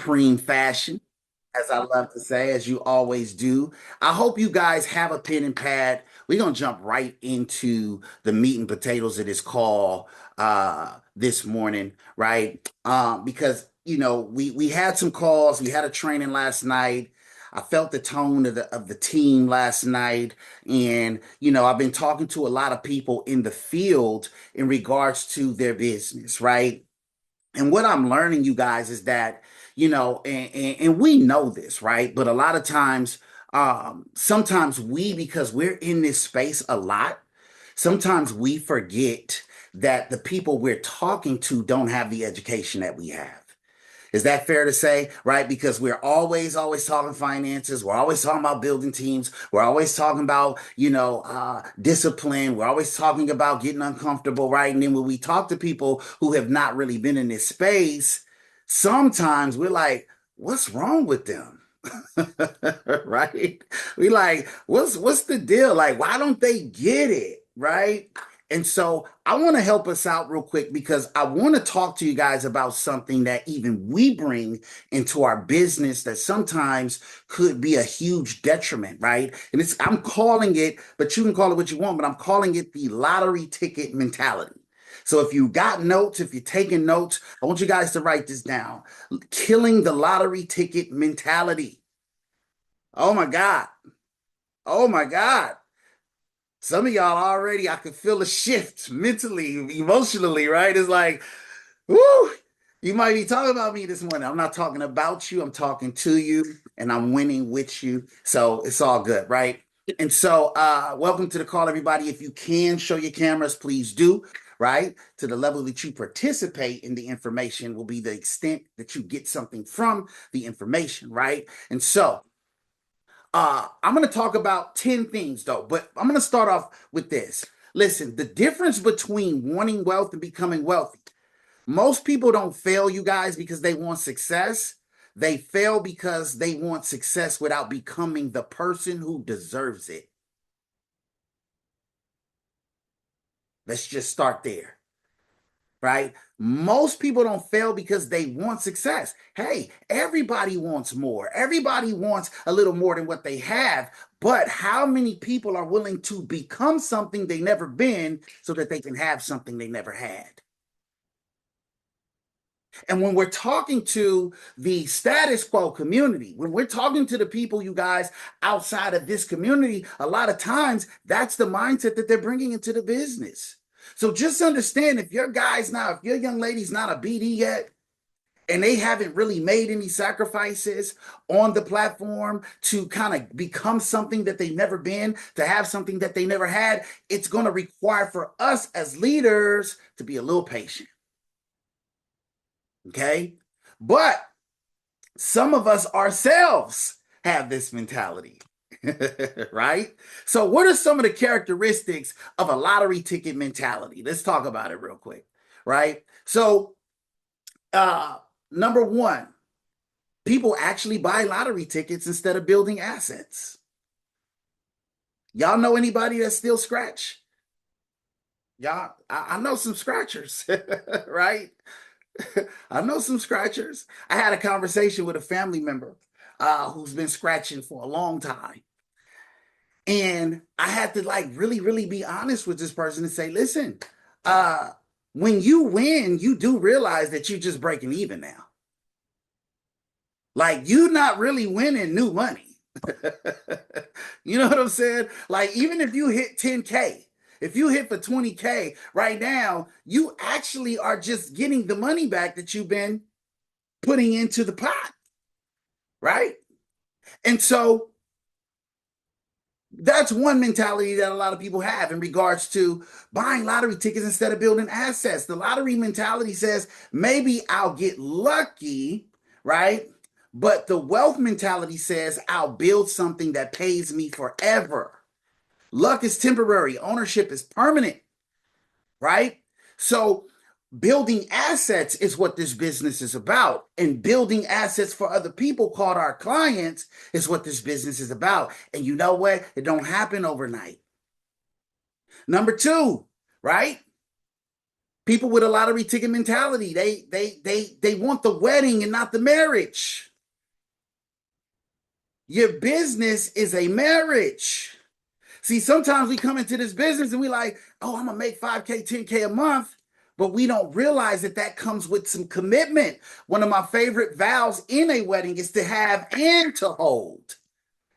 supreme fashion, as I love to say, as you always do. I hope you guys have a pen and pad. We're gonna jump right into the meat and potatoes of this call this morning, right? Because we had some calls, we had a training last night. I felt the tone of the team last night, and I've been talking to a lot of people in the field in regards to their business, right? And what I'm learning, you guys, is that, and we know this, right? But a lot of times, sometimes because we're in this space a lot, sometimes we forget that the people we're talking to don't have the education that we have. Is that fair to say, right? Because we're always talking finances. We're always talking about building teams. We're always talking about, discipline. We're always talking about getting uncomfortable, right? And then when we talk to people who have not really been in this space, sometimes we're like, what's wrong with them? Right? We like, what's the deal? Like, why don't they get it? Right? And so I want to help us out real quick because I want to talk to you guys about something that even we bring into our business that sometimes could be a huge detriment, right? And I'm calling it, but you can call it what you want, but I'm calling it the lottery ticket mentality. So if you got notes, if you're taking notes, I want you guys to write this down. Killing the lottery ticket mentality. Oh my God. Oh my God. Some of y'all already, I could feel a shift mentally, emotionally, right? It's like, whoo, you might be talking about me this morning. I'm not talking about you, I'm talking to you, and I'm winning with you. So it's all good, right? And so, welcome to the call, everybody. If you can show your cameras, please do, right? To the level that you participate in the information will be the extent that you get something from the information, right? And so, I'm going to talk about 10 things though, but I'm going to start off with this. Listen, the difference between wanting wealth and becoming wealthy. Most people don't fail, you guys, because they want success. They fail because they want success without becoming the person who deserves it. Let's just start there, right? Most people don't fail because they want success. Hey, everybody wants more. Everybody wants a little more than what they have. But how many people are willing to become something they never been so that they can have something they never had? And when we're talking to the status quo community, when we're talking to the people, you guys, outside of this community, a lot of times that's the mindset that they're bringing into the business. So just understand if if your young lady's not a BD yet, and they haven't really made any sacrifices on the platform to kind of become something that they've never been, to have something that they never had, it's going to require for us as leaders to be a little patient. Okay. But some of us ourselves have this mentality, right? So, what are some of the characteristics of a lottery ticket mentality? Let's talk about it real quick, right? So, uh, number one, people actually buy lottery tickets instead of building assets. Y'all know anybody that still scratch? Y'all, I know some scratchers, right? I know some scratchers. I had a conversation with a family member who's been scratching for a long time. And I had to like really be honest with this person and say, listen, uh, when you win, you do realize that you're just breaking even now. Like you're not really winning new money. You know what I'm saying? Like even if you hit 10K, if you hit for 20K right now, you actually are just getting the money back that you've been putting into the pot, right? And so that's one mentality that a lot of people have in regards to buying lottery tickets instead of building assets. The lottery mentality says maybe I'll get lucky, right? But the wealth mentality says I'll build something that pays me forever. Luck is temporary, ownership is permanent, right? So building assets is what this business is about. And building assets for other people called our clients is what this business is about. And you know what? It don't happen overnight. Number two, right? People with a lottery ticket mentality, they want the wedding and not the marriage. Your business is a marriage. See, sometimes we come into this business and we like, oh, I'm gonna make 5K, 10K a month, but we don't realize that that comes with some commitment. One of my favorite vows in a wedding is to have and to hold.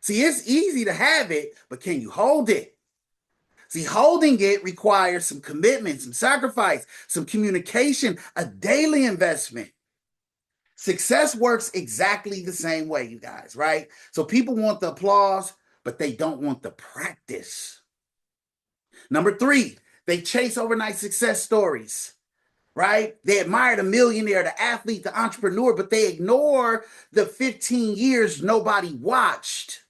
See, it's easy to have it, but can you hold it? See, holding it requires some commitment, some sacrifice, some communication, a daily investment. Success works exactly the same way, you guys, right? So people want the applause, but they don't want the practice. Number three, they chase overnight success stories, right? They admire the millionaire, the athlete, the entrepreneur, but they ignore the 15 years nobody watched.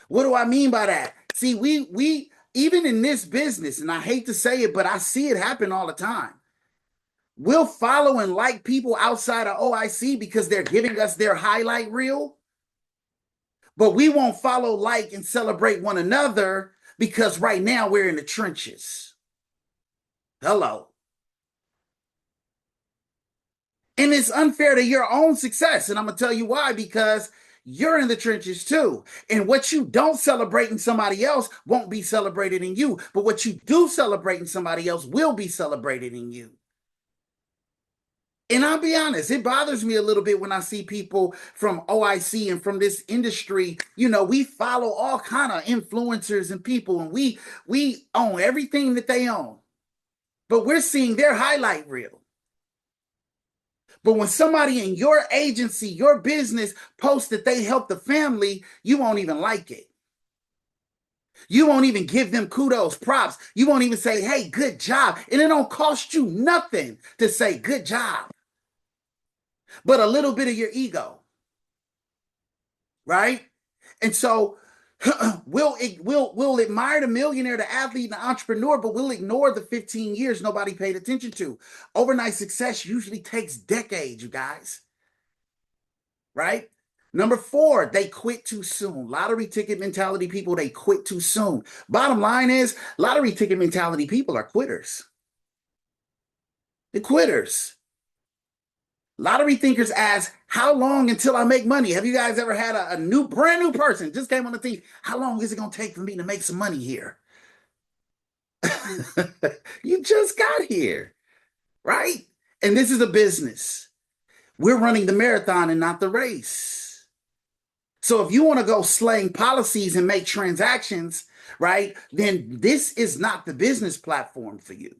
What do I mean by that? See, we even in this business, and I hate to say it, but I see it happen all the time. We'll follow and like people outside of OIC because they're giving us their highlight reel, but we won't follow, like, and celebrate one another because right now we're in the trenches. Hello. And it's unfair to your own success. And I'm going to tell you why, because you're in the trenches too. And what you don't celebrate in somebody else won't be celebrated in you. But what you do celebrate in somebody else will be celebrated in you. And I'll be honest, it bothers me a little bit when I see people from OIC and from this industry. You know, we follow all kind of influencers and people, and we own everything that they own. But we're seeing their highlight reel. But when somebody in your agency, your business posts that they help the family, you won't even like it. You won't even give them kudos, props. You won't even say, hey, good job. And it don't cost you nothing to say good job, but a little bit of your ego, right? And so we'll admire the millionaire, the athlete, the entrepreneur, but we'll ignore the 15 years nobody paid attention to. Overnight success usually takes decades, you guys, right? Number four, they quit too soon. Lottery ticket mentality people, they quit too soon. Bottom line is, lottery ticket mentality people are quitters. They're quitters. Lottery thinkers ask, how long until I make money? Have you guys ever had a brand new person just came on the team? How long is it going to take for me to make some money here? You just got here, right? And this is a business. We're running the marathon and not the race. So if you want to go slaying policies and make transactions, right, then this is not the business platform for you.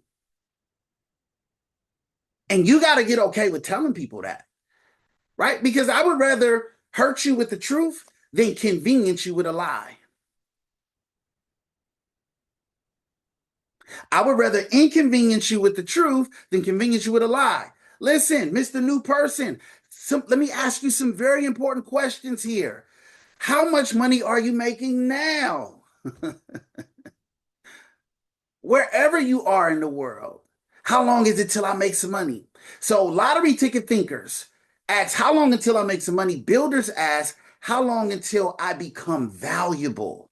And you got to get okay with telling people that, right? Because I would rather hurt you with the truth than convenience you with a lie. I would rather inconvenience you with the truth than convenience you with a lie. Listen, Mr. New Person, let me ask you some very important questions here. How much money are you making now? Wherever you are in the world, how long is it till I make some money? So lottery ticket thinkers ask, how long until I make some money? Builders ask, how long until I become valuable?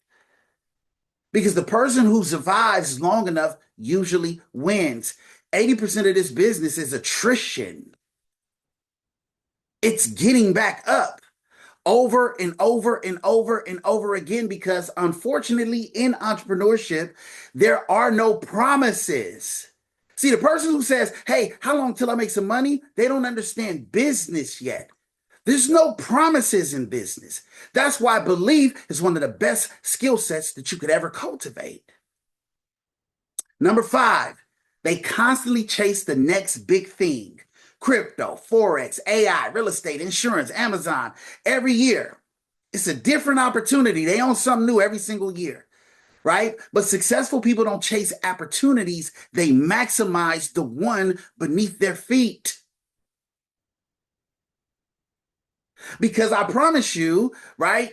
Because the person who survives long enough usually wins. 80% of this business is attrition. It's getting back up over and over and over and over again, because unfortunately in entrepreneurship, there are no promises. See, the person who says, hey, how long till I make some money? They don't understand business yet. There's no promises in business. That's why belief is one of the best skill sets that you could ever cultivate. Number five, they constantly chase the next big thing. Crypto, Forex, AI, real estate, insurance, Amazon. Every year, it's a different opportunity. They own something new every single year, right? But successful people don't chase opportunities. They maximize the one beneath their feet. Because I promise you, right,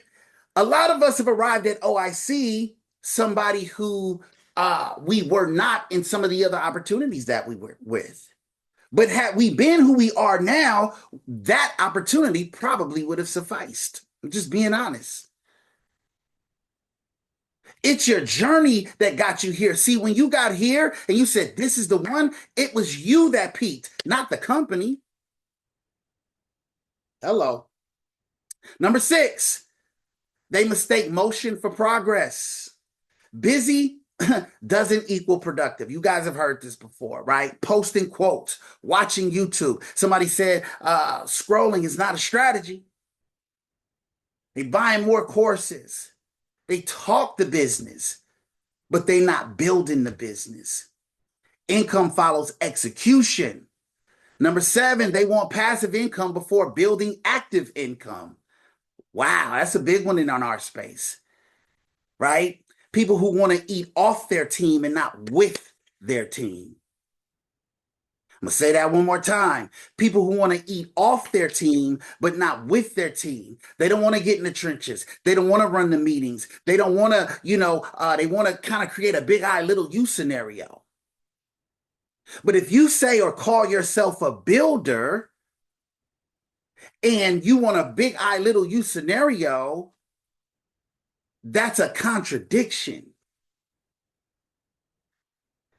a lot of us have arrived at OIC, somebody who we were not in some of the other opportunities that we were with. But had we been who we are now, that opportunity probably would have sufficed. I'm just being honest. It's your journey that got you here. See, when you got here and you said, this is the one, it was you that peaked, not the company. Hello. Number six, they mistake motion for progress. Busy doesn't equal productive. You guys have heard this before, right? Posting quotes, watching YouTube. Somebody said scrolling is not a strategy. They buying more courses. They talk the business, but they not building the business. Income follows execution. Number seven, they want passive income before building active income. Wow, that's a big one in our space, right? People who want to eat off their team and not with their team. I'm going to say that one more time. People who want to eat off their team, but not with their team. They don't want to get in the trenches. They don't want to run the meetings. They don't want to, they want to kind of create a big I, little you scenario. But if you say or call yourself a builder and you want a big I, little you scenario, that's a contradiction.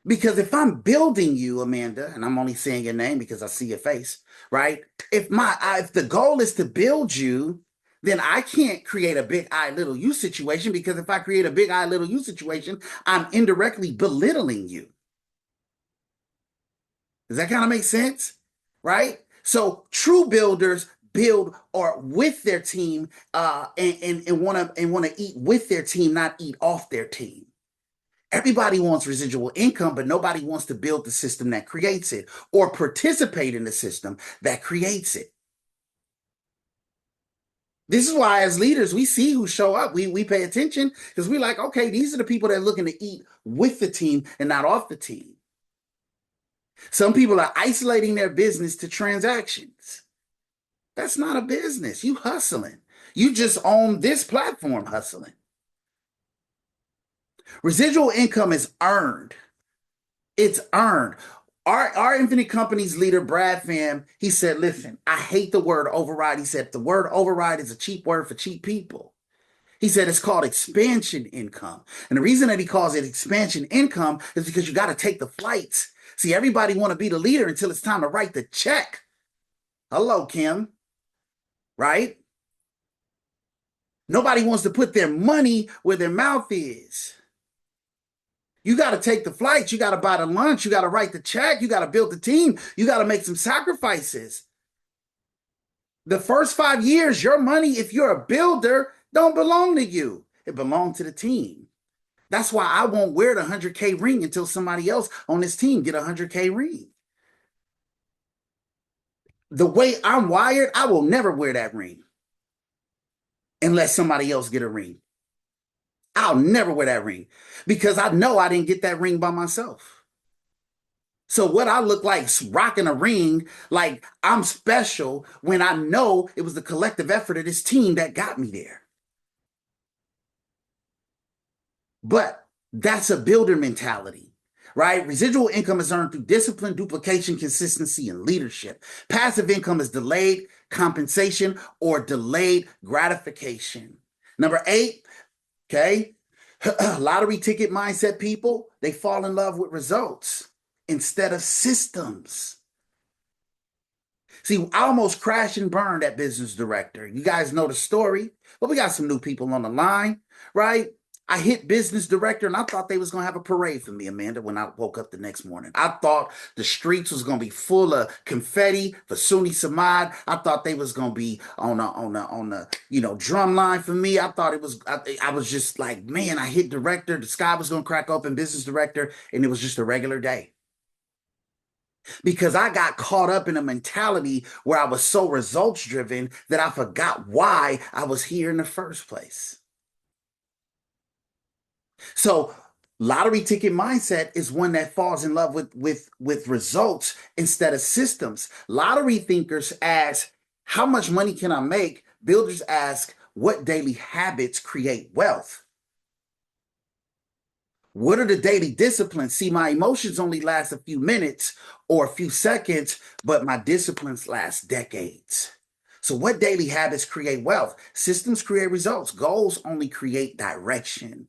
Because if I'm building you, Amanda, and I'm only saying your name because I see your face, right? If the goal is to build you, then I can't create a big I, little you situation, because if I create a big I, little you situation, I'm indirectly belittling you. Does that kind of make sense? Right? So true builders build or with their team and want to eat with their team, not eat off their team. Everybody wants residual income, but nobody wants to build the system that creates it or participate in the system that creates it. This is why, as leaders, we see who show up. We pay attention because we're like, okay, these are the people that are looking to eat with the team and not off the team. Some people are isolating their business to transactions. That's not a business. You hustling. You just own this platform hustling. Residual income is earned. It's earned. Our Infinite Company's leader, Brad Pham, he said, listen, I hate the word override. He said, the word override is a cheap word for cheap people. He said it's called expansion income. And the reason that he calls it expansion income is because you got to take the flights. See, everybody want to be the leader until it's time to write the check. Hello, Kim. Right? Nobody wants to put their money where their mouth is. You got to take the flights. You got to buy the lunch. You got to write the check. You got to build the team. You got to make some sacrifices. The first 5 years, your money, if you're a builder, don't belong to you. It belongs to the team. That's why I won't wear the 100K ring until somebody else on this team get a 100K ring. The way I'm wired, I will never wear that ring unless somebody else get a ring. I'll never wear that ring because I know I didn't get that ring by myself. So what I look like rocking a ring, like I'm special when I know it was the collective effort of this team that got me there. But that's a builder mentality, right? Residual income is earned through discipline, duplication, consistency, and leadership. Passive income is delayed compensation or delayed gratification. Number 8, okay, lottery ticket mindset people, they fall in love with results instead of systems. See, I almost crashed and burned that business director. You guys know the story, but we got some new people on the line, right? I hit business director and I thought they was going to have a parade for me, Amanda, when I woke up the next morning. I thought the streets was going to be full of confetti for Sunni Samad. I thought they was going to be on a drum line for me. I thought it was, I was just like, man, I hit director. The sky was going to crack open, business director, and it was just a regular day. Because I got caught up in a mentality where I was so results driven that I forgot why I was here in the first place. So lottery ticket mindset is one that falls in love with results instead of systems. Lottery thinkers ask, how much money can I make? Builders ask, what daily habits create wealth? What are the daily disciplines? See, my emotions only last a few minutes or a few seconds, but my disciplines last decades. So what daily habits create wealth? Systems create results. Goals only create direction.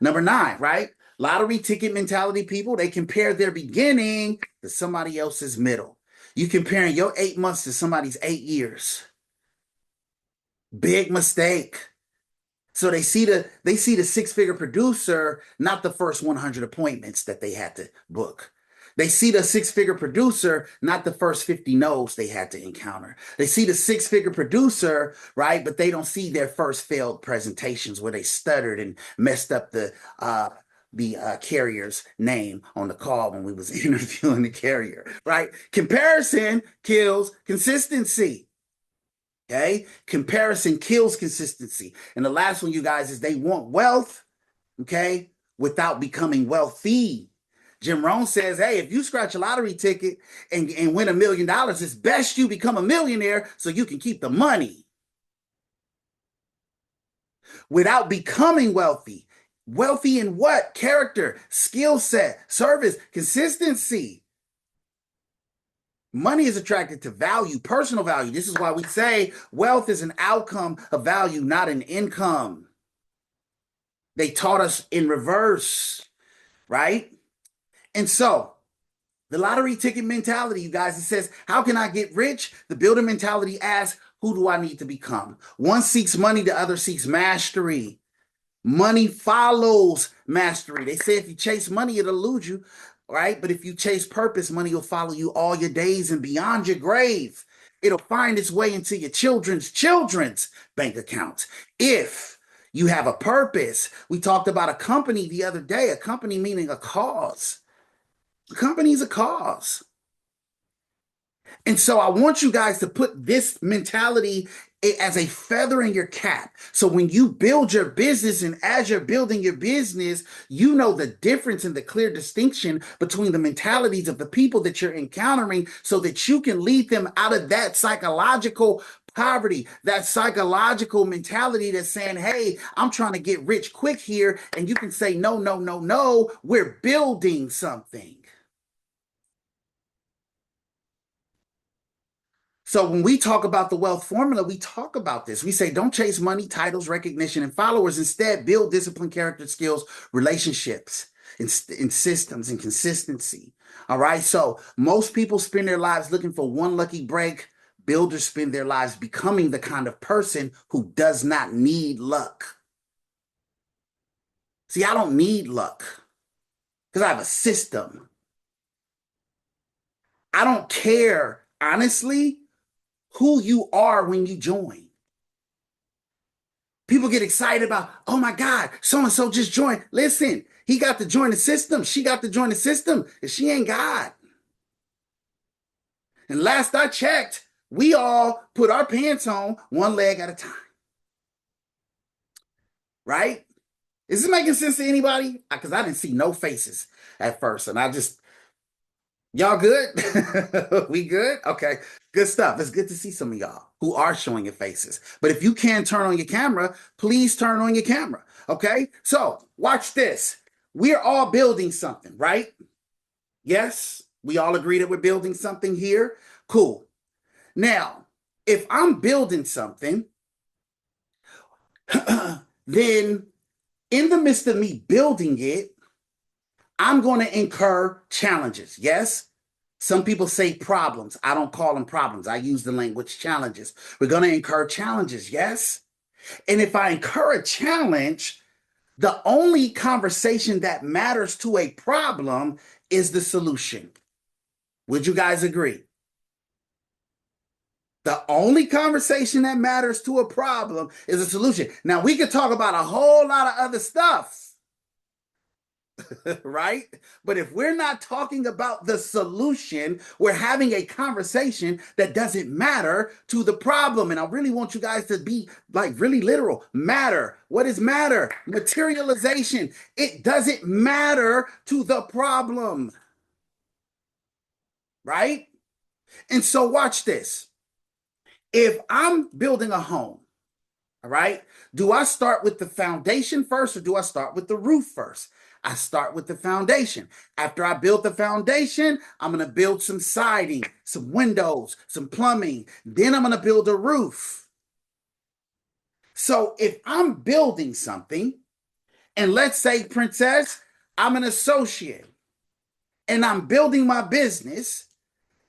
Number nine, right? Lottery ticket mentality people, they compare their beginning to somebody else's middle. You comparing your 8 months to somebody's 8 years. Big mistake. So they see the six-figure producer, not the first 100 appointments that they had to book. They see the six-figure producer, not the first 50 no's they had to encounter. They see the six-figure producer, right? But they don't see their first failed presentations where they stuttered and messed up the carrier's name on the call when we was interviewing the carrier, right? Comparison kills consistency. Okay. Comparison kills consistency. And the last one, you guys, is they want wealth, okay, without becoming wealthy. Jim Rohn says, hey, if you scratch a lottery ticket and win $1 million, it's best you become a millionaire so you can keep the money without becoming wealthy. Wealthy in what? Character, skill set, service, consistency. Money is attracted to value, personal value. This is why we say wealth is an outcome of value, not an income. They taught us in reverse, right? And so the lottery ticket mentality, you guys, it says, how can I get rich? The builder mentality asks, who do I need to become? One seeks money, the other seeks mastery. Money follows mastery. They say if you chase money, it'll elude you, right? But if you chase purpose, money will follow you all your days and beyond your grave. It'll find its way into your children's bank accounts. If you have a purpose, we talked about a company the other day, a company meaning a cause. A company is a cause. And so I want you guys to put this mentality as a feather in your cap. So when you build your business and as you're building your business, you know the difference and the clear distinction between the mentalities of the people that you're encountering so that you can lead them out of that psychological poverty, that psychological mentality that's saying, hey, I'm trying to get rich quick here. And you can say, no, no, no, no, we're building something. So when we talk about the wealth formula, we talk about this. We say, don't chase money, titles, recognition, and followers. Instead, build discipline, character, skills, relationships, and systems and consistency. All right. So most people spend their lives looking for one lucky break. Builders spend their lives becoming the kind of person who does not need luck. See, I don't need luck because I have a system. I don't care, honestly, who you are when you join. People get excited about, oh my God, so and so just joined. Listen, he got to join the system. She got to join the system, and she ain't God. And last I checked, we all put our pants on one leg at a time. Right? Is this making sense to anybody? Because I didn't see no faces at first, and I just y'all good? We good? Okay. Good stuff. It's good to see some of y'all who are showing your faces. But if you can turn on your camera, please turn on your camera. Okay. So watch this. We're all building something, right? Yes. We all agree that we're building something here. Cool. Now, if I'm building something, then in the midst of me building it, I'm going to incur challenges. Yes. Some people say problems. I don't call them problems. I use the language challenges. We're going to incur challenges. Yes. And if I incur a challenge, the only conversation that matters to a problem is the solution. Would you guys agree? The only conversation that matters to a problem is a solution. Now, we could talk about a whole lot of other stuff. Right? But if we're not talking about the solution, we're having a conversation that doesn't matter to the problem. And I really want you guys to be like really literal. Matter. What is matter? Materialization. It doesn't matter to the problem. Right? And so watch this. If I'm building a home, all right, do I start with the foundation first or do I start with the roof first? I start with the foundation. After I build the foundation, I'm going to build some siding, some windows, some plumbing. Then I'm going to build a roof. So if I'm building something And let's say, Princess, I'm an associate and I'm building my business,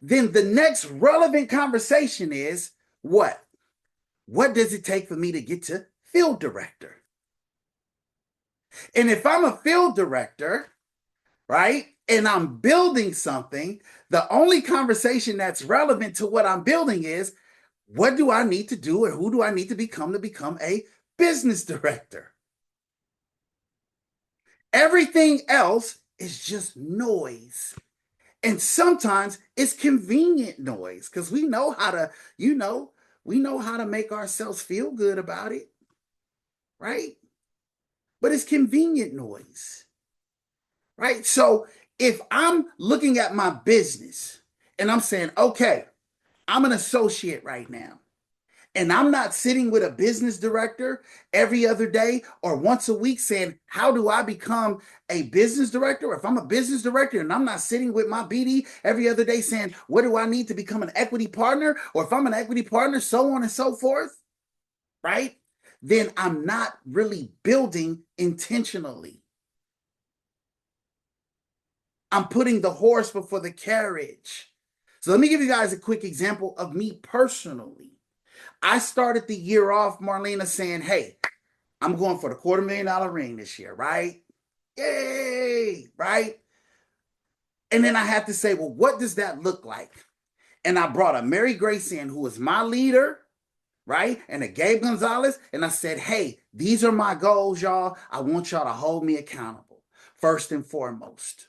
then the next relevant conversation is what? What does it take for me to get to field director? And if I'm a field director, right, and I'm building something, the only conversation that's relevant to what I'm building is what do I need to do or who do I need to become a business director? Everything else is just noise. And sometimes it's convenient noise because we know how to, we know how to make ourselves feel good about it, right? But it's convenient noise, right? So if I'm looking at my business and I'm saying, okay, I'm an associate right now, and I'm not sitting with a business director every other day or once a week saying, how do I become a business director? Or if I'm a business director and I'm not sitting with my BD every other day saying, what do I need to become an equity partner? Or if I'm an equity partner, so on and so forth, right? Then I'm not really building intentionally. I'm putting the horse before the carriage. So let me give you guys a quick example of me personally. I started the year off, Marlena, saying, hey, I'm going for the $250,000 ring this year, right? Yay, right? And then I had to say, well, what does that look like? And I brought a Mary Grace in who was my leader, right? And a Gabe Gonzalez. And I said, hey, these are my goals, y'all. I want y'all to hold me accountable, first and foremost.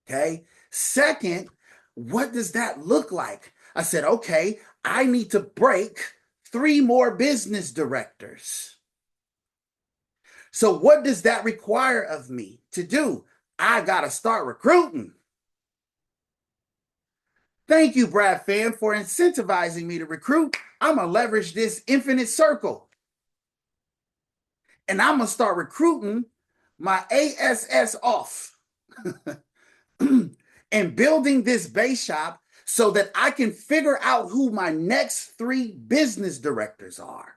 Okay. Second, what does that look like? I said, okay, I need to break 3 more business directors. So what does that require of me to do? I got to start recruiting. Thank you, Brad Fan, for incentivizing me to recruit. I'm going to leverage this infinite circle. And I'm going to start recruiting my ASS off and building this base shop so that I can figure out who my next 3 business directors are.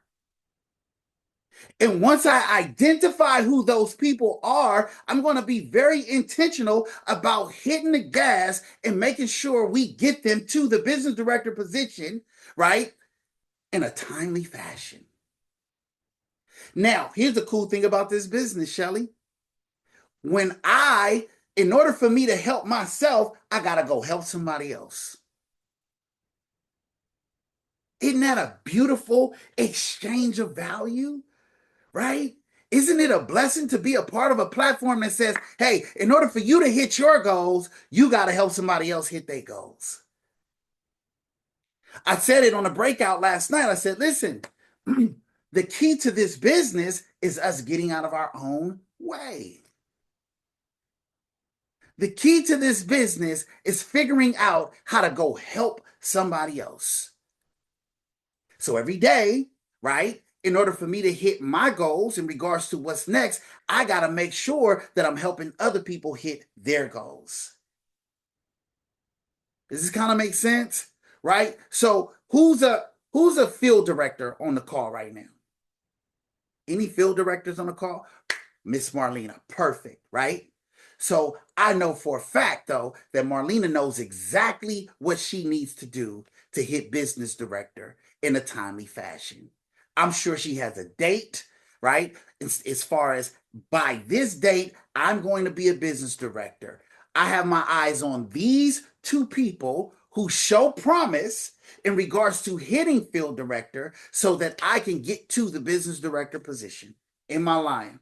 And once I identify who those people are, I'm going to be very intentional about hitting the gas and making sure we get them to the business director position, right, in a timely fashion. Now, here's the cool thing about this business, Shelly. In order for me to help myself, I got to go help somebody else. Isn't that a beautiful exchange of value? Right? Isn't it a blessing to be a part of a platform that says, hey, in order for you to hit your goals, you got to help somebody else hit their goals? I said it on a breakout last night. I said, listen, the key to this business is us getting out of our own way. The key to this business is figuring out how to go help somebody else. So every day, right, in order for me to hit my goals in regards to what's next, I got to make sure that I'm helping other people hit their goals. Does this kind of make sense? Right? So who's a field director on the call right now? Any field directors on the call? Miss Marlena. Perfect, right? So I know for a fact, though, that Marlena knows exactly what she needs to do to hit business director in a timely fashion. I'm sure she has a date, right? As far as by this date, I'm going to be a business director. I have my eyes on these 2 people who show promise in regards to hitting field director so that I can get to the business director position. Am I lying?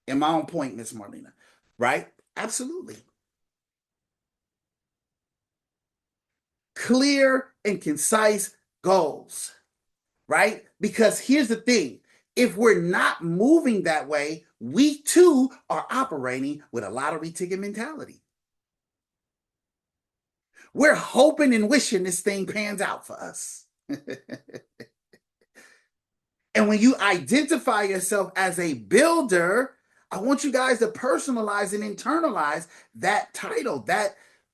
Am I on point, Miss Marlena? Right? Absolutely. Clear and concise goals, right? Because here's the thing. If we're not moving that way, we too are operating with a lottery ticket mentality. We're hoping and wishing this thing pans out for us. And when you identify yourself as a builder, I want you guys to personalize and internalize that title,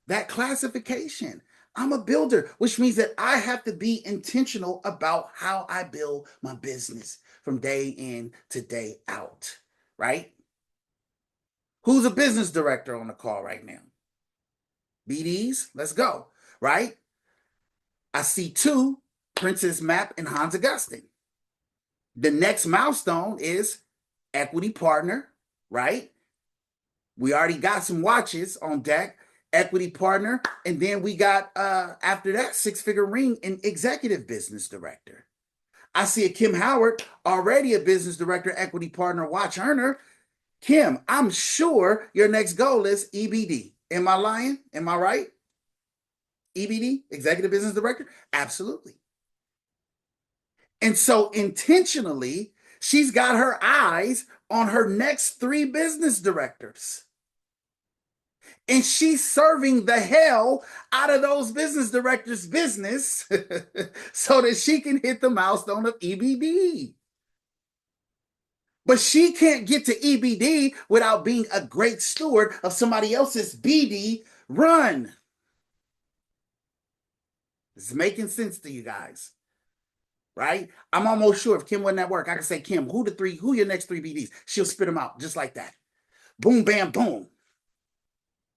that classification. I'm a builder, which means that I have to be intentional about how I build my business from day in to day out, right? Who's a business director on the call right now? BDs, let's go, right? I see two, Princess Map and Hans Augustine. The next milestone is equity partner, right? We already got some watches on deck, equity partner, and then we got after that six-figure ring and executive business director. I see a Kim Howard, already a business director, equity partner, watch earner. Kim, I'm sure your next goal is EBD. Am I lying? Am I right? EBD, executive business director? Absolutely. And so intentionally, she's got her eyes on her next three business directors. And she's serving the hell out of those business directors' business so that she can hit the milestone of EBD. But she can't get to EBD without being a great steward of somebody else's BD run. It's making sense to you guys, right? I'm almost sure if Kim wasn't at work, I can say, Kim, who your next three BDs? She'll spit them out just like that. Boom, bam, boom.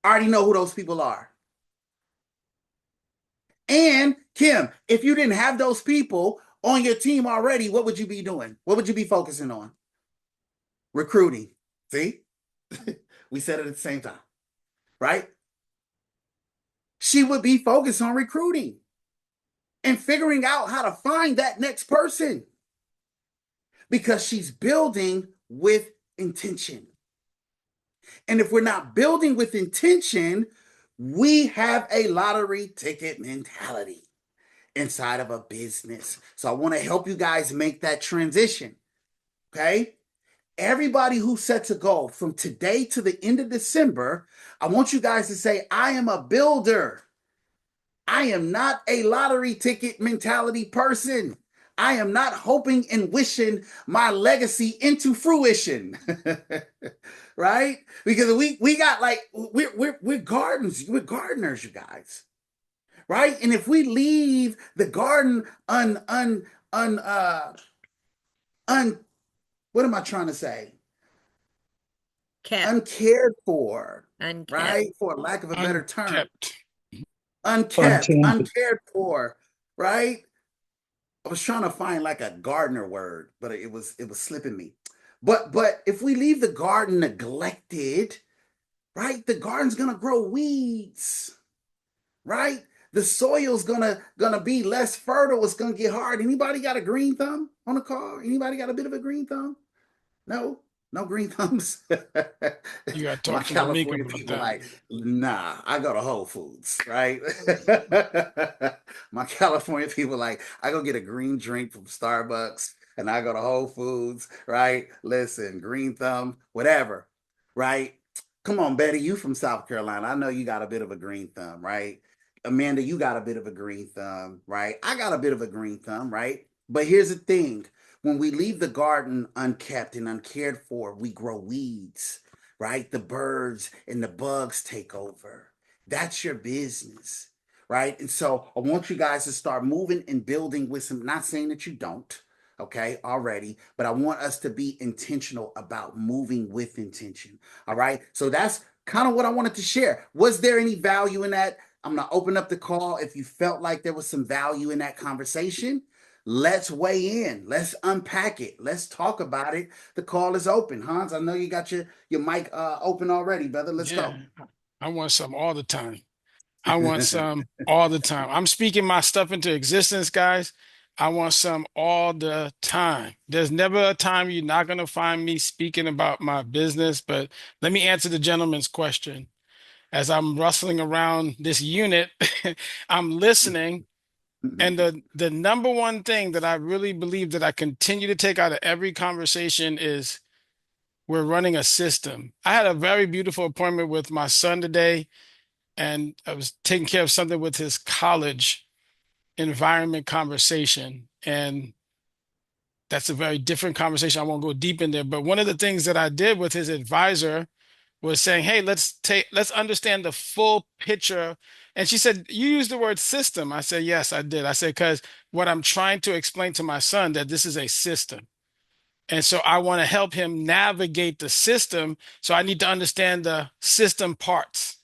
I already know who those people are. And Kim, if you didn't have those people on your team already, what would you be doing? What would you be focusing on? Recruiting. See? We said it at the same time, right? She would be focused on recruiting and figuring out how to find that next person because she's building with intention. And if we're not building with intention, we have a lottery ticket mentality inside of a business. So I want to help you guys make that transition. Okay? Everybody who sets a goal from today to the end of December, I want you guys to say, I am a builder. I am not a lottery ticket mentality person. I am not hoping and wishing my legacy into fruition. Right? Because we got like we're gardeners, you guys. Right? And if we leave the garden un what am I trying to say? Kept. Uncared for, Unkept. right? For lack of a better term. Unkept. Uncared for, right? I was trying to find like a gardener word, but it was slipping me. But if we leave the garden neglected, right? The garden's gonna grow weeds, right? The soil's gonna be less fertile. It's gonna get hard. Anybody got a green thumb on the call? Anybody got a bit of a green thumb? No, no green thumbs. You got to My talk to Lamika California about people that. like, nah, I go to Whole Foods, right? My California people like, I go get a green drink from Starbucks and I go to Whole Foods, right? Listen, green thumb, whatever, right? Come on, Betty, you from South Carolina. I know you got a bit of a green thumb, right? Amanda, you got a bit of a green thumb, right? I got a bit of a green thumb, right? But here's the thing. When we leave the garden unkept and uncared for, we grow weeds, right? The birds and the bugs take over. That's your business, right? And so I want you guys to start moving and building with some, not saying that you don't, okay, already, but I want us to be intentional about moving with intention, all right? So that's kind of what I wanted to share. Was there any value in that? I'm going to open up the call. If you felt like there was some value in that conversation, let's weigh in. Let's unpack it. Let's talk about it. The call is open. Hans, I know you got your mic open already, brother. Let's Yeah, go. I want some all the time. I want some all the time. I'm speaking my stuff into existence, guys. I want some all the time. There's never a time you're not going to find me speaking about my business. But let me answer the gentleman's question. As I'm rustling around this unit, I'm listening. And the number one thing that I really believe that I continue to take out of every conversation is we're running a system. I had a very beautiful appointment with my son today, and I was taking care of something with his college environment conversation. And that's a very different conversation. I won't go deep in there. But one of the things that I did with his advisor was saying, hey, let's understand the full picture. And she said, you used the word system. I said, yes, I did. I said, because what I'm trying to explain to my son that this is a system. And so I want to help him navigate the system. So I need to understand the system parts.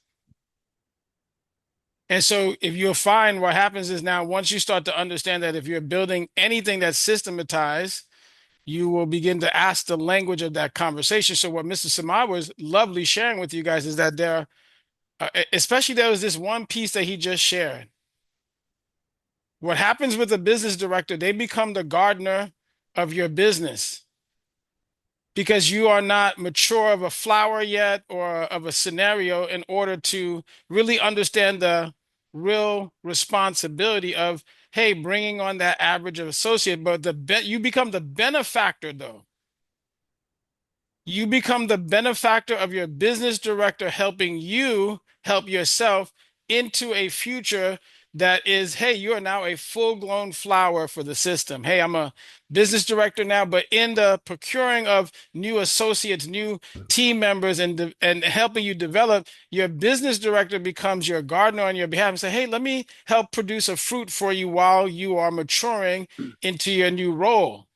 And so if you'll find what happens is now once you start to understand that if you're building anything that's systematized, you will begin to ask the language of that conversation. So what Mr. Samad was lovely sharing with you guys is that especially there was this one piece that he just shared. What happens with a business director, they become the gardener of your business because you are not mature of a flower yet or of a scenario in order to really understand the real responsibility of, hey, bringing on that average of associate. But you become the benefactor though. You become the benefactor of your business director helping you help yourself into a future that is, hey, you are now a full-blown flower for the system. Hey, I'm a business director now, but in the procuring of new associates, new team members, and helping you develop, your business director becomes your gardener on your behalf and say, hey, let me help produce a fruit for you while you are maturing into your new role.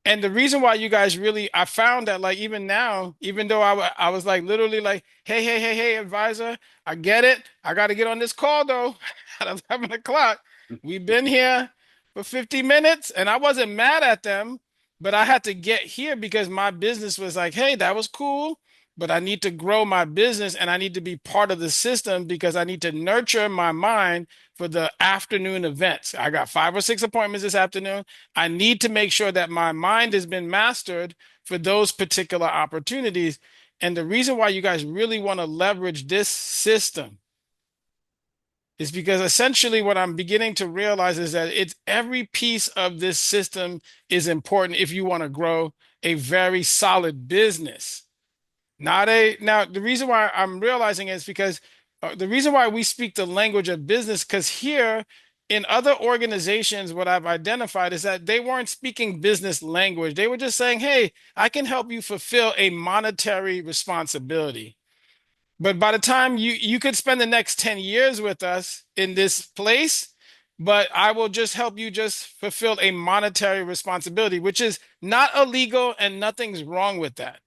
And the reason why you guys really, I found that like even now, even though I was like literally like, hey, advisor, I get it. I got to get on this call though at 11 o'clock. We've been here for 50 minutes and I wasn't mad at them, but I had to get here because my business was like, hey, that was cool, but I need to grow my business and I need to be part of the system because I need to nurture my mind for the afternoon events. I got 5 or 6 appointments this afternoon. I need to make sure that my mind has been mastered for those particular opportunities. And the reason why you guys really want to leverage this system is because essentially what I'm beginning to realize is that it's every piece of this system is important if you want to grow a very solid business. Not a now the reason why I'm realizing is because the reason why we speak the language of business, because here in other organizations, what I've identified is that they weren't speaking business language. They were just saying, hey, I can help you fulfill a monetary responsibility. But by the time you could spend the next 10 years with us in this place, but I will just help you just fulfill a monetary responsibility, which is not illegal and nothing's wrong with that.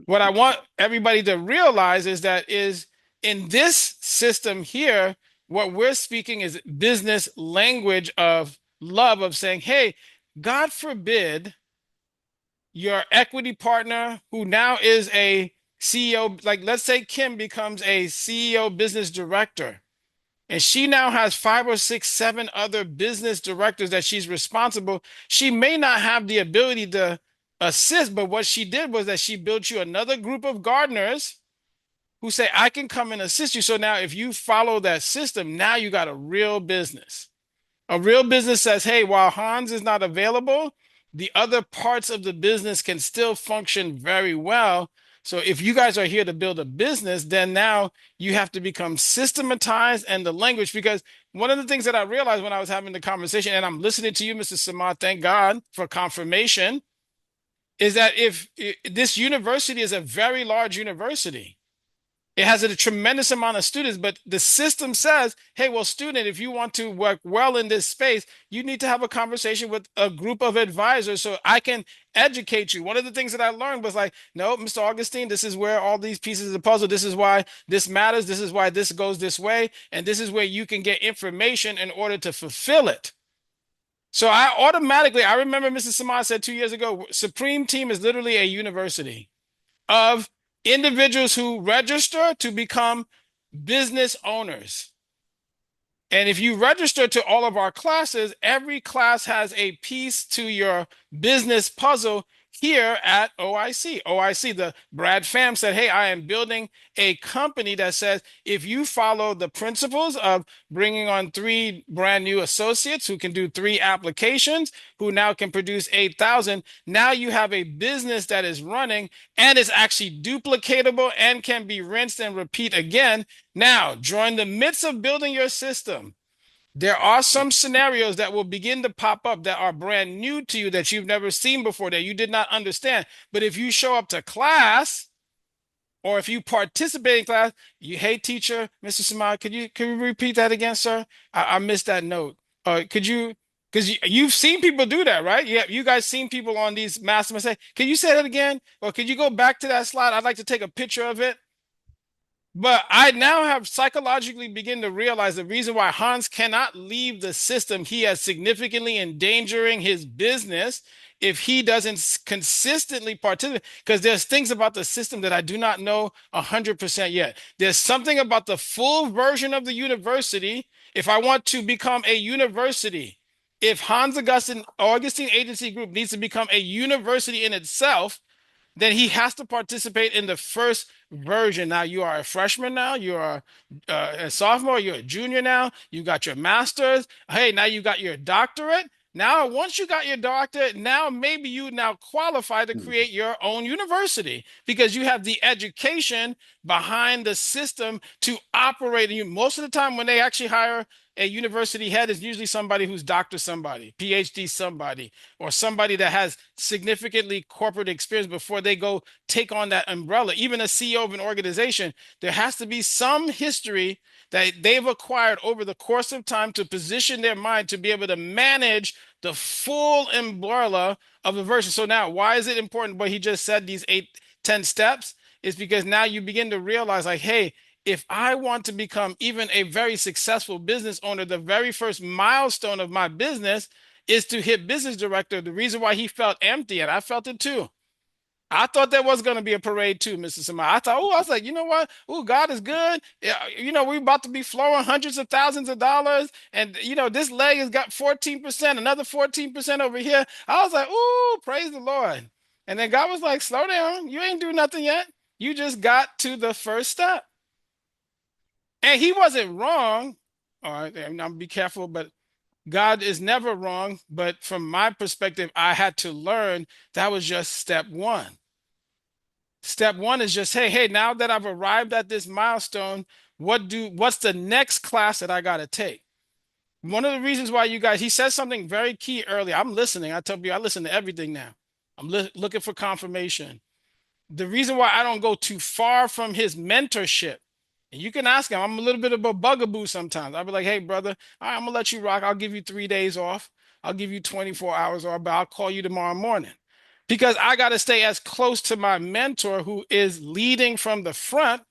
What I want everybody to realize is in this system here, what we're speaking is business language of love, of saying, hey, God forbid your equity partner who now is a CEO, like let's say Kim becomes a CEO business director, and she now has 5 or 6, 7 other business directors that she's responsible. She may not have the ability to assist, but what she did was that she built you another group of gardeners who say, I can come and assist you. So now if you follow that system, now you got a real business. A real business says, hey, while Hans is not available, the other parts of the business can still function very well. So if you guys are here to build a business, then now you have to become systematized and the language. Because one of the things that I realized when I was having the conversation, and I'm listening to you, Mr. Samad, thank God for confirmation, is that if this university is a very large university, it has a tremendous amount of students, but the system says, hey, well, student, if you want to work well in this space, you need to have a conversation with a group of advisors so I can educate you. One of the things that I learned was like, no, Mr. Augustine, this is where all these pieces of the puzzle, this is why this matters, this is why this goes this way, and this is where you can get information in order to fulfill it. So I remember Mr. Samad said 2 years ago, Supreme Team is literally a university of individuals who register to become business owners. And if you register to all of our classes, every class has a piece to your business puzzle here at OIC. OIC, the Brad Pham said, hey, I am building a company that says if you follow the principles of bringing on 3 brand new associates who can do 3 applications, who now can produce 8,000, now you have a business that is running and is actually duplicatable and can be rinsed and repeat again. Now, during the midst of building your system, there are some scenarios that will begin to pop up that are brand new to you that you've never seen before, that you did not understand. But if you show up to class or if you participate in class, hey, teacher, Mr. Samad, could you repeat that again, sir? I missed that note. Could you? Because you've seen people do that, right? Yeah, you guys seen people on these masterminds say, "Can you say that again?" Or could you go back to that slide? I'd like to take a picture of it. But I now have psychologically begin to realize the reason why Hans cannot leave the system, he is significantly endangering his business if he doesn't consistently participate. Because there's things about the system that I do not know 100% yet. There's something about the full version of the university. If I want to become a university, if Hans Augustine Agency Group needs to become a university in itself, then he has to participate in the first version. Now you are a freshman now, you are a sophomore, you're a junior now, you got your master's. Hey, now you got your doctorate. Now, once you got your doctorate, now maybe you now qualify to create your own university because you have the education behind the system to operate. And you, most of the time, when they actually hire a university head, is usually somebody who's doctor somebody, PhD somebody, or somebody that has significantly corporate experience before they go take on that umbrella. Even a CEO of an organization, there has to be some history that they've acquired over the course of time to position their mind to be able to manage the full umbrella of the version. So now, why is it important what he just said, these 8, 10 steps? Is because now you begin to realize, like, hey, if I want to become even a very successful business owner, the very first milestone of my business is to hit business director. The reason why he felt empty, and I felt it too. I thought there was going to be a parade too, Mr. Samai. I was like, you know what? Oh, God is good. Yeah, we're about to be flowing hundreds of thousands of dollars. And, this leg has got 14%, another 14% over here. I was like, oh, praise the Lord. And then God was like, slow down. You ain't do nothing yet. You just got to the first step. And he wasn't wrong. All right, I'm be careful, but God is never wrong. But from my perspective, I had to learn that was just step one. Step one is just, hey, now that I've arrived at this milestone, what's the next class that I got to take? One of the reasons why he says something very key earlier. I'm listening. I tell you, I listen to everything now. I'm looking for confirmation. The reason why I don't go too far from his mentorship, and you can ask him, I'm a little bit of a bugaboo sometimes. I'll be like, hey, brother, all right, I'm gonna let you rock. I'll give you 3 days off. I'll give you 24 hours off, but I'll call you tomorrow morning. Because I got to stay as close to my mentor who is leading from the front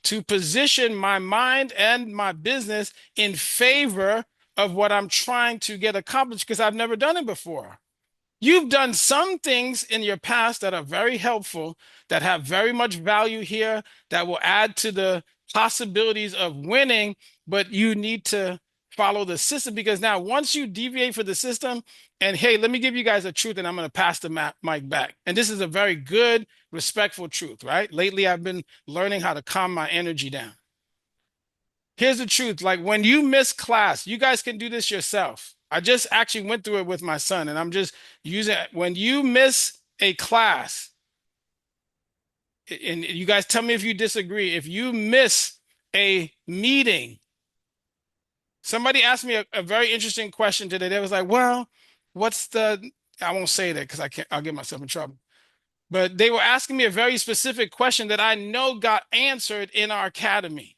to position my mind and my business in favor of what I'm trying to get accomplished because I've never done it before. You've done some things in your past that are very helpful, that have very much value here, that will add to the possibilities of winning, but you need to follow the system because now once you deviate for the system, and hey, let me give you guys a truth and I'm going to pass the mic back. And this is a very good, respectful truth, right? Lately, I've been learning how to calm my energy down. Here's the truth. Like when you miss class, you guys can do this yourself. I just actually went through it with my son, and I'm just using it. When you miss a class, and you guys tell me if you disagree, if you miss a meeting, somebody asked me a very interesting question today. They was like, well, I won't say that because I'll get myself in trouble. But they were asking me a very specific question that I know got answered in our academy.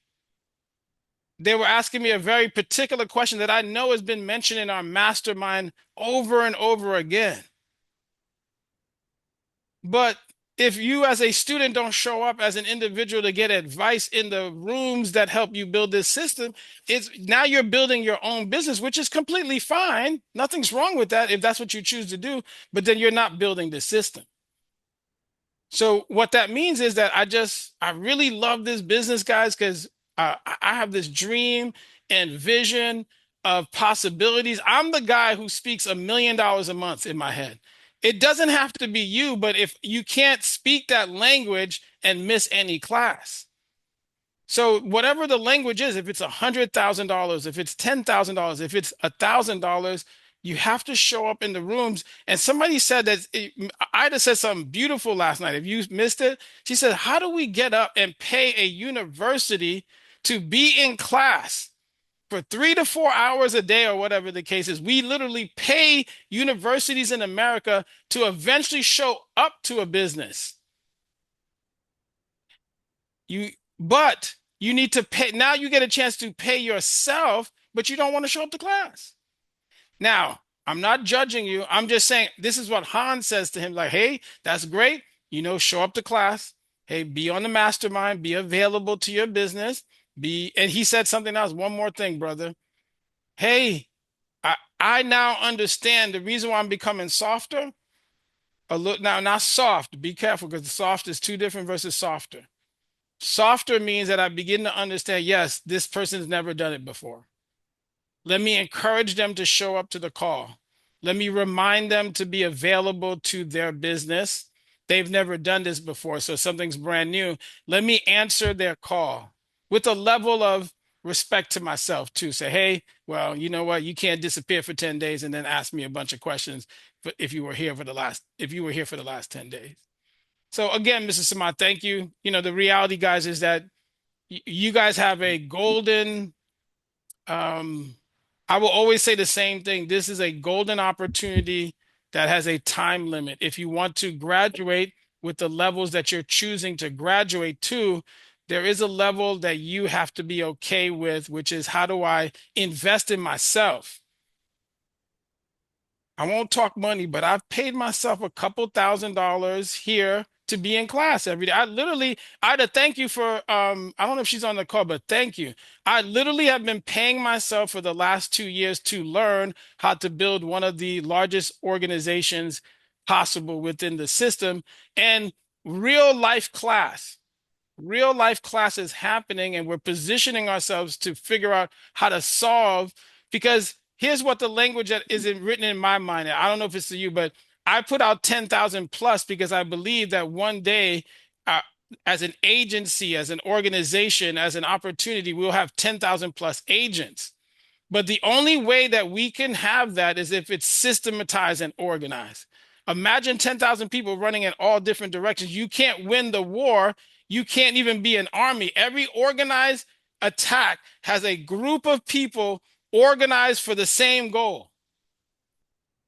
They were asking me a very particular question that I know has been mentioned in our mastermind over and over again. But if you as a student don't show up as an individual to get advice in the rooms that help you build this system, it's now you're building your own business, which is completely fine. Nothing's wrong with that if that's what you choose to do, but then you're not building the system. So what that means is that I really love this business, guys, because I have this dream and vision of possibilities. I'm the guy who speaks $1 million a month in my head. It doesn't have to be you, but if you can't speak that language and miss any class. So whatever the language is, if it's $100,000, if it's $10,000, if it's $1,000, you have to show up in the rooms. And somebody said that Ida said something beautiful last night. If you missed it, she said, how do we get up and pay a university to be in class for 3 to 4 hours a day or whatever the case is? We literally pay universities in America to eventually show up to a business. But you need to pay. Now you get a chance to pay yourself, but you don't want to show up to class. Now, I'm not judging you. I'm just saying this is what Hans says to him, like, hey, that's great. Show up to class. Hey, be on the mastermind, be available to your business. And he said something else, one more thing, brother. Hey, I now understand the reason why I'm becoming softer. A little now, not soft. Be careful because soft is two different versus softer. Softer means that I begin to understand, yes, this person's never done it before. Let me encourage them to show up to the call. Let me remind them to be available to their business. They've never done this before, so something's brand new. Let me answer their call with a level of respect to myself too. Say, hey, well, you know what? You can't disappear for 10 days and then ask me a bunch of questions if you were here for the last 10 days. So again, Mrs. Samad, thank you. The reality, guys, is that you guys have a golden um, I will always say the same thing. This is a golden opportunity that has a time limit. If you want to graduate with the levels that you're choosing to graduate to, there is a level that you have to be okay with, which is how do I invest in myself? I won't talk money, but I've paid myself a couple $1,000s here to be in class every day. I had to thank you for I don't know if she's on the call, but thank you. I literally have been paying myself for the last 2 years to learn how to build one of the largest organizations possible within the system and real life class real life classes happening, and we're positioning ourselves to figure out how to solve. Because here's what the language that isn't written in my mind. I don't know if it's to you, but I put out 10,000 plus because I believe that one day, uh, as an agency, as an organization, as an opportunity, we'll have 10,000 plus agents. But the only way that we can have that is if it's systematized and organized. Imagine 10,000 people running in all different directions. You can't win the war. You can't even be an army. Every organized attack has a group of people organized for the same goal,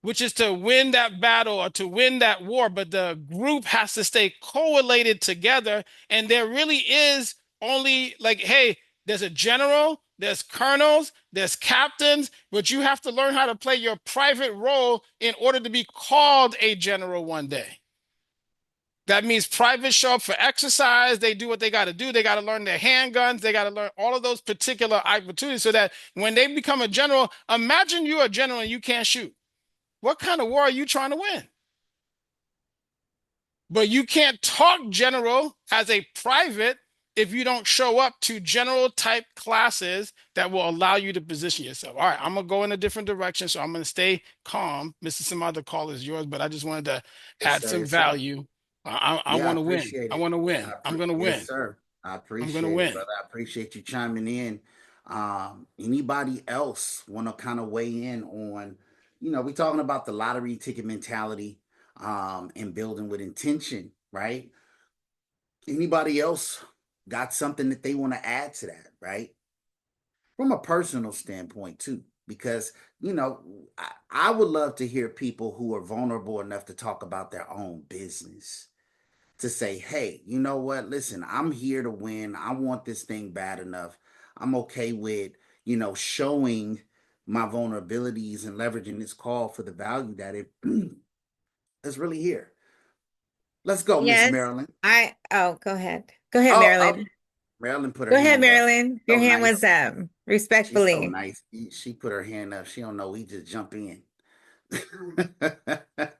which is to win that battle or to win that war. But the group has to stay correlated together. And there really is only like, hey, there's a general, there's colonels, there's captains, but you have to learn how to play your private role in order to be called a general one day. That means privates show up for exercise. They do what they got to do. They got to learn their handguns. They got to learn all of those particular opportunities so that when they become a general, imagine you're a general and you can't shoot. What kind of war are you trying to win? But you can't talk general as a private if you don't show up to general type classes that will allow you to position yourself. All right, I'm going to go in a different direction, so I'm going to stay calm. Mr. Samad, the call is yours, but I just wanted to Yes, add sir. some Yes, sir. value. I Yeah, I want to win. appreciate I it. want to win. I'm going to Yes, win. sir. I I'm going to appreciate it, win. brother. I appreciate you chiming in. Anybody else want to kind of weigh in on, we're talking about the lottery ticket mentality, and building with intention, right? Anybody else got something that they want to add to that, right? From a personal standpoint too, because I would love to hear people who are vulnerable enough to talk about their own business, to say, hey, you know what? Listen, I'm here to win. I want this thing bad enough. I'm okay with, showing my vulnerabilities and leveraging this call for the value that it is really here. Let's go, Miss Yes, Marilyn. go ahead. Go ahead, Oh, Marilyn. Marilyn put her Go ahead, hand up. Marilyn. Your So hand nice. was up, She's so respectfully. nice. She put her hand up. She don't know. We just jump in.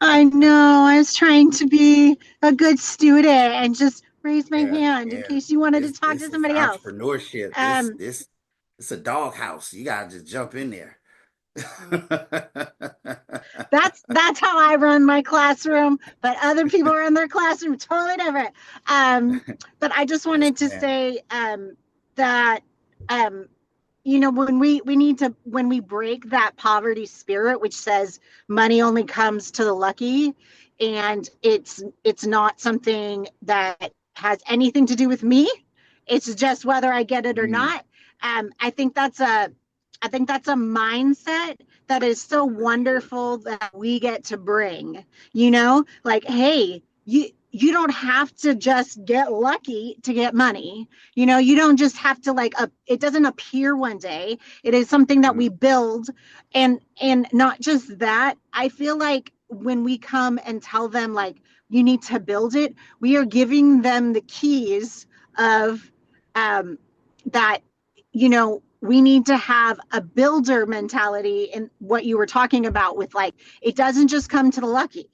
I know. I was trying to be a good student and just raise my Yeah, hand in yeah. case you wanted to This talk to this is somebody else. entrepreneurship. This Um, this it's a doghouse. You gotta just jump in there. that's how I run my classroom, but other people run their classroom totally different. Um, but I just Yes, wanted to ma'am. say that um, when we need to when we break that poverty spirit which says money only comes to the lucky, and it's not something that has anything to do with me, it's just whether I get it or Mm, not. I think that's a mindset that is so for sure. wonderful that we get to bring, like, hey, you don't have to just get lucky to get money. You don't just have to it doesn't appear one day. It is something that we build. And not just that, I feel like when we come and tell them like you need to build it, we are giving them the keys of that, we need to have a builder mentality. And what you were talking about with like, it doesn't just come to the lucky.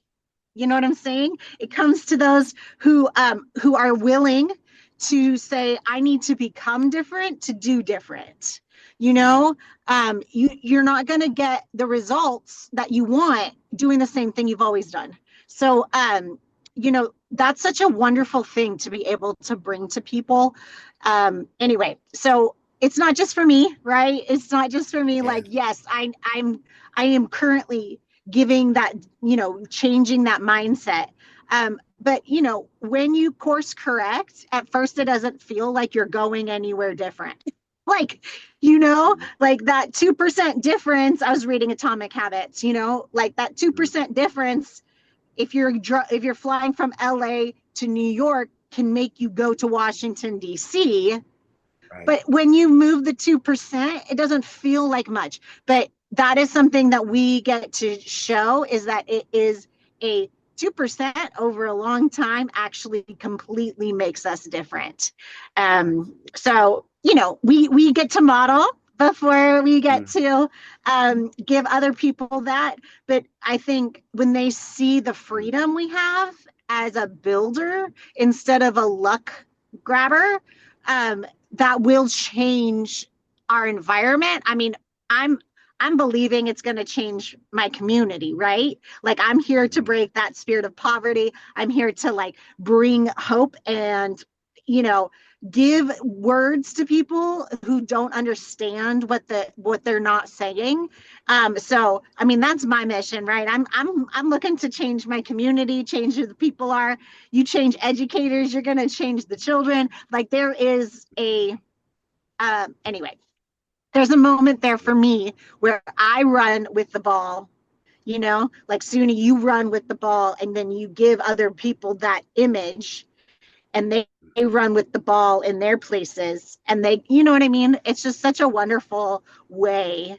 You know what I'm saying? It comes to those who are willing to say, I need to become different to do different. You're not going to get the results that you want doing the same thing you've always done. So, that's such a wonderful thing to be able to bring to people. Anyway, so it's not just for me, right? It's not just for me. Yeah. Like, yes, I am currently giving that, changing that mindset. But when you course correct, at first it doesn't feel like you're going anywhere different. Like, like that 2% difference. I was reading Atomic Habits, like that 2% difference. If you're flying from LA to New York can make you go to Washington, D.C. Right. But when you move the 2%, it doesn't feel like much. But that is something that we get to show, is that it is a 2% over a long time actually completely makes us different. So, we get to model before we get to give other people that. But I think when they see the freedom we have as a builder instead of a luck grabber, that will change our environment. I mean, I'm believing it's going to change my community, right? Like I'm here to break that spirit of poverty. I'm here to like bring hope and, give words to people who don't understand what they're not saying. So I mean that's my mission, right? I'm looking to change my community, change who the people are. You change educators, you're going to change the children. Like there is anyway, there's a moment there for me where I run with the ball, like Suni, you run with the ball and then you give other people that image and they run with the ball in their places and they, you know what I mean? It's just such a wonderful way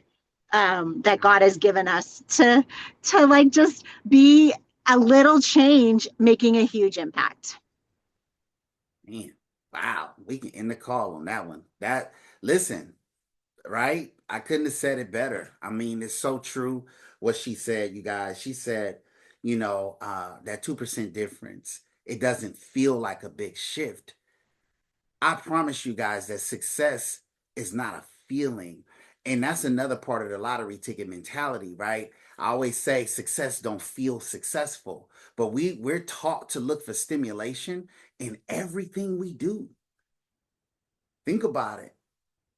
that God has given us to like just be a little change making a huge impact. Man, wow, we can end the call on that one. Listen, right? I couldn't have said it better. I mean, it's so true what she said, you guys. She said, that 2% difference, it doesn't feel like a big shift. I promise you guys that success is not a feeling. And that's another part of the lottery ticket mentality, right? I always say success don't feel successful, but we're taught to look for stimulation in everything we do. Think about it.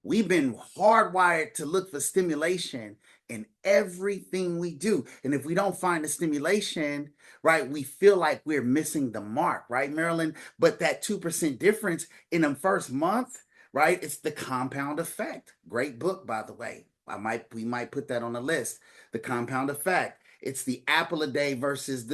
We've been hardwired to look for stimulation in everything we do. And if we don't find the stimulation, right, we feel like we're missing the mark, right, Marilyn? But that 2% difference in the first month, right, it's the compound effect. Great book, by the way. We might put that on the list. The compound effect. It's the apple a day versus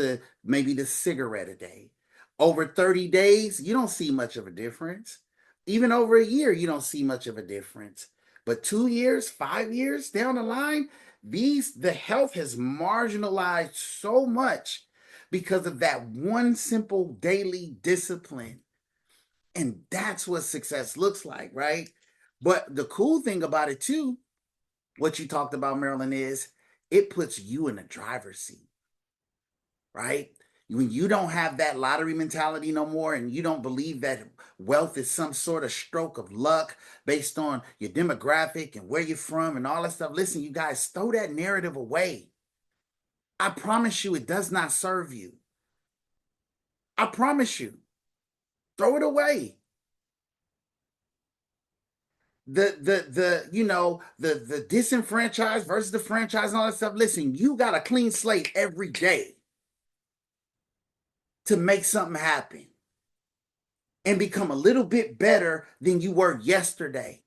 maybe the cigarette a day. Over 30 days, you don't see much of a difference. Even over a year, you don't see much of a difference. But 2 years, 5 years down the line, the health has marginalized so much because of that one simple daily discipline. And that's what success looks like, right? But the cool thing about it too, what you talked about, Marilyn, is it puts you in the driver's seat, right? When you don't have that lottery mentality no more and you don't believe that wealth is some sort of stroke of luck based on your demographic and where you're from and all that stuff, listen, you guys, throw that narrative away. I promise you it does not serve you. I promise you. Throw it away. The disenfranchised versus the franchise and all that stuff. Listen, you got a clean slate every day to make something happen and become a little bit better than you were yesterday.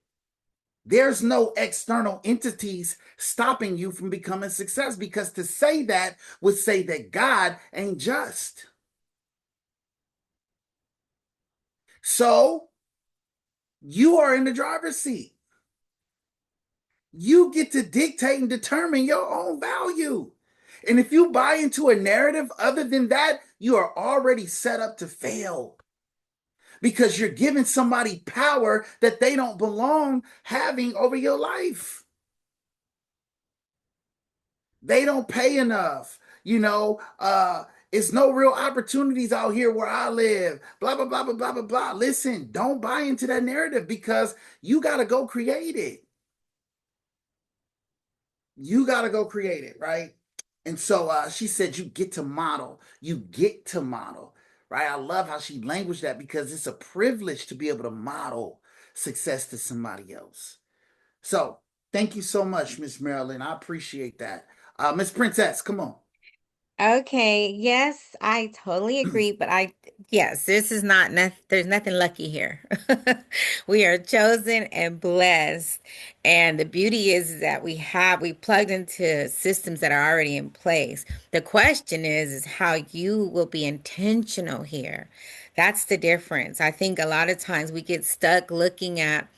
There's no external entities stopping you from becoming success, because to say that would say that God ain't just. So you are in the driver's seat. You get to dictate and determine your own value. And if you buy into a narrative other than that, you are already set up to fail because you're giving somebody power that they don't belong having over your life. They don't pay enough. It's no real opportunities out here where I live. Blah, blah, blah, blah, blah, blah, blah. Listen, don't buy into that narrative because you got to go create it. You got to go create it, right? And so she said, you get to model. You get to model, right? I love how she languaged that because it's a privilege to be able to model success to somebody else. So thank you so much, Miss Marilyn. I appreciate that. Miss Princess, come on. Okay, yes, I totally agree, but yes, this is not, there's nothing lucky here. We are chosen and blessed. And the beauty is that we plugged into systems that are already in place. The question is how you will be intentional here. That's the difference. I think a lot of times we get stuck looking at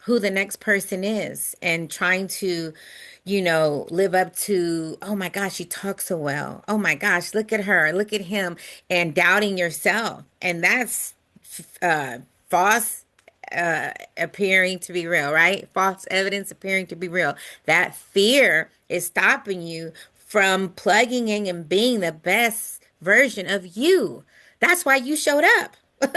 who the next person is and trying to, live up to, oh my gosh, she talks so well. Oh my gosh, look at her, look at him, and doubting yourself. And that's uh, false appearing to be real, right? False evidence appearing to be real. That fear is stopping you from plugging in and being the best version of you. That's why you showed up.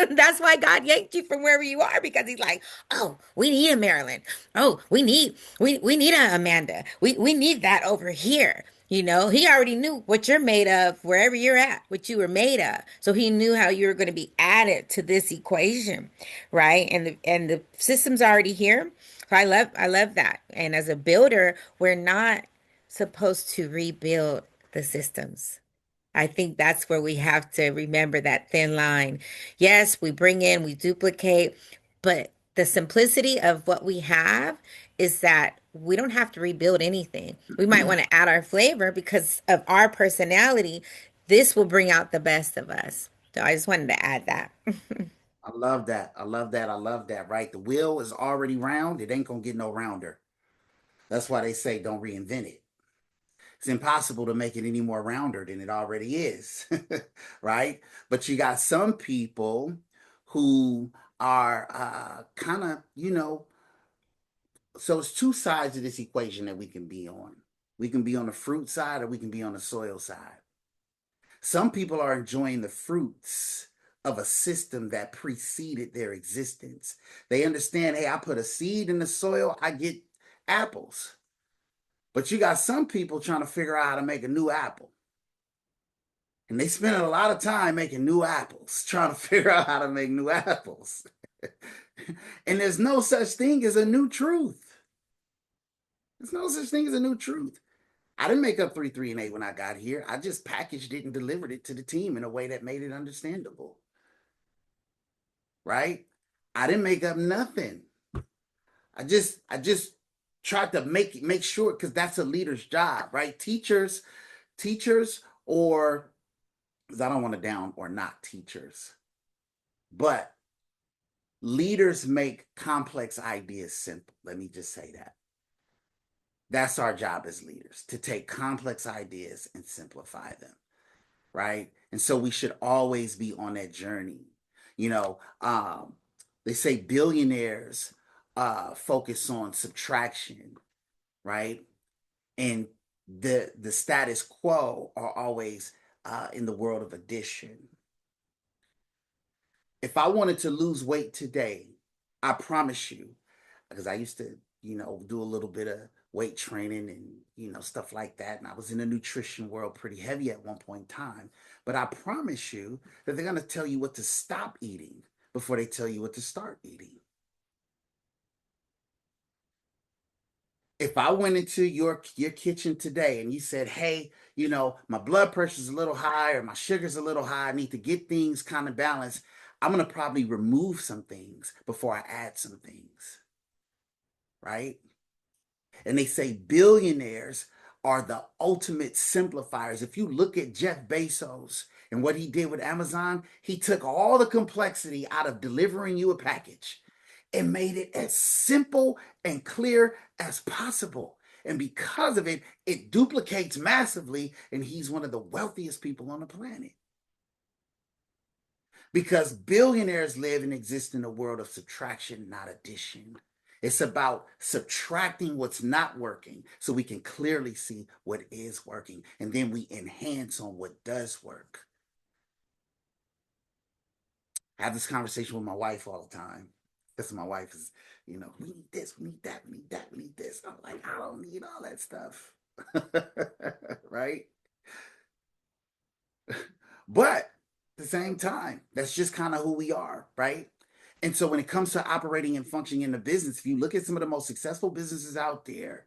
That's why God yanked you from wherever you are because he's like, oh, we need a Marilyn. Oh, we need a Amanda. We need that over here. He already knew what you're made of wherever you're at, what you were made of. So he knew how you were going to be added to this equation, right? And the system's already here. So I love that. And as a builder, we're not supposed to rebuild the systems. I think that's where we have to remember that thin line. Yes, we bring in, we duplicate, but the simplicity of what we have is that we don't have to rebuild anything. We might want to add our flavor because of our personality. This will bring out the best of us. So I just wanted to add that. I love that. I love that. I love that, right? The wheel is already round. It ain't going to get no rounder. That's why they say don't reinvent it. It's impossible to make it any more rounder than it already is, right? But you got some people who are kind of, so it's two sides of this equation that we can be on. We can be on the fruit side or we can be on the soil side. Some people are enjoying the fruits of a system that preceded their existence. They understand, hey, I put a seed in the soil, I get apples. But you got some people trying to figure out how to make a new apple. And they spend a lot of time making new apples, trying to figure out how to make new apples. And there's no such thing as a new truth. There's no such thing as a new truth. I didn't make up 3, 3, and 8 when I got here. I just packaged it and delivered it to the team in a way that made it understandable. Right? I didn't make up nothing. I just tried to make sure because that's a leader's job, right? Teachers, or because I don't want to down or not teachers, but leaders make complex ideas simple. Let me just say that. That's our job as leaders, to take complex ideas and simplify them, right? And so we should always be on that journey. You know, they say billionaires focus on subtraction, right? And the status quo are always in the world of addition. If I wanted to lose weight today, I promise you, because I used to, do a little bit of weight training and, stuff like that. And I was in the nutrition world pretty heavy at one point in time. But I promise you that they're going to tell you what to stop eating before they tell you what to start eating. If I went into your kitchen today and you said, hey, my blood pressure's a little high or my sugar's a little high, I need to get things kind of balanced, I'm going to probably remove some things before I add some things, right? And they say billionaires are the ultimate simplifiers. If you look at Jeff Bezos and what he did with Amazon, he took all the complexity out of delivering you a package and made it as simple and clear as possible. And because of it, it duplicates massively, and he's one of the wealthiest people on the planet. Because billionaires live and exist in a world of subtraction, not addition. It's about subtracting what's not working so we can clearly see what is working. And then we enhance on what does work. I have this conversation with my wife all the time. Because my wife is, we need this, we need that, we need that, we need this. I'm like, I don't need all that stuff. Right? But at the same time, that's just kind of who we are, right? And so when it comes to operating and functioning in the business, if you look at some of the most successful businesses out there,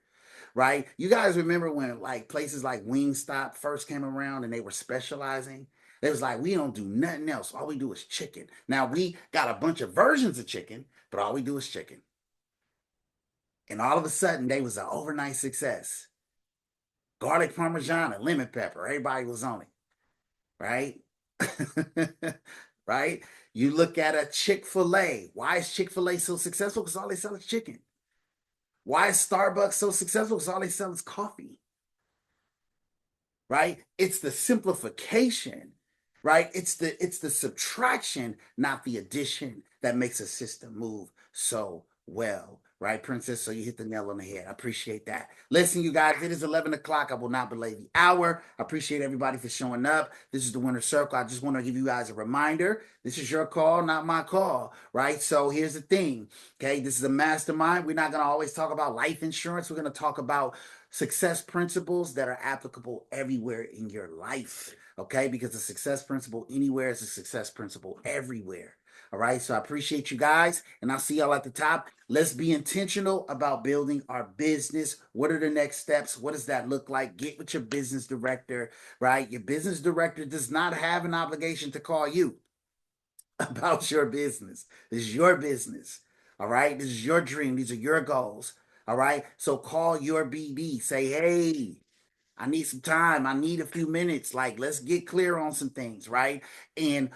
right? You guys remember when like places like Wingstop first came around and they were specializing? They was like, we don't do nothing else. All we do is chicken. Now we got a bunch of versions of chicken, but all we do is chicken. And all of a sudden they was an overnight success. Garlic Parmesan and lemon pepper. Everybody was on it, right? Right? You look at a Chick-fil-A. Why is Chick-fil-A so successful? Because all they sell is chicken. Why is Starbucks so successful? Because all they sell is coffee. Right? It's the simplification, right? It's the subtraction, not the addition, that makes a system move so well. Right, Princess? So you hit the nail on the head. I appreciate that. Listen, you guys, it is 11 o'clock. I will not belay the hour. I appreciate everybody for showing up. This is the Winner Circle. I just want to give you guys a reminder. This is your call, not my call, right? So here's the thing, okay? This is a mastermind. We're not going to always talk about life insurance. We're going to talk about success principles that are applicable everywhere in your life, okay? Because a success principle anywhere is a success principle everywhere. All right, so I appreciate you guys, and I'll see y'all at the top. Let's be intentional about building our business. What are the next steps? What does that look like? Get with your business director, right? Your business director does not have an obligation to call you about your business. This is your business, all right? This is your dream. These are your goals, all right? So call your BD. Say, hey, I need some time. I need a few minutes. Like, let's get clear on some things, right? And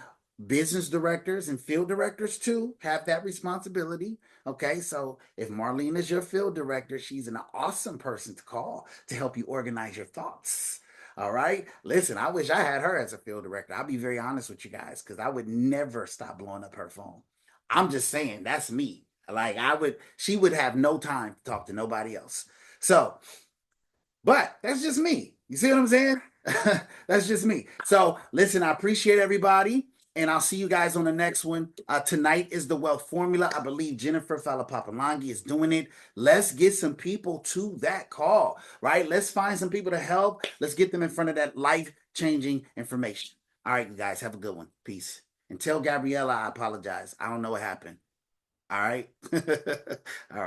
business directors and field directors too have that responsibility. Okay, so if Marlene is your field director, she's an awesome person to call to help you organize your thoughts. All right, listen, I wish I had her as a field director. I'll be very honest with you guys because I would never stop blowing up her phone. I'm just saying, that's me. Like, she would have no time to talk to nobody else. So, but that's just me. You see what I'm saying? That's just me. So listen, I appreciate everybody, and I'll see you guys on the next one. Tonight is the wealth formula. I believe Jennifer Falapapalangi is doing it. Let's get some people to that call, right? Let's find some people to help. Let's get them in front of that life-changing information. All right, you guys, have a good one. Peace. And tell Gabriella I apologize. I don't know what happened. All right. All right.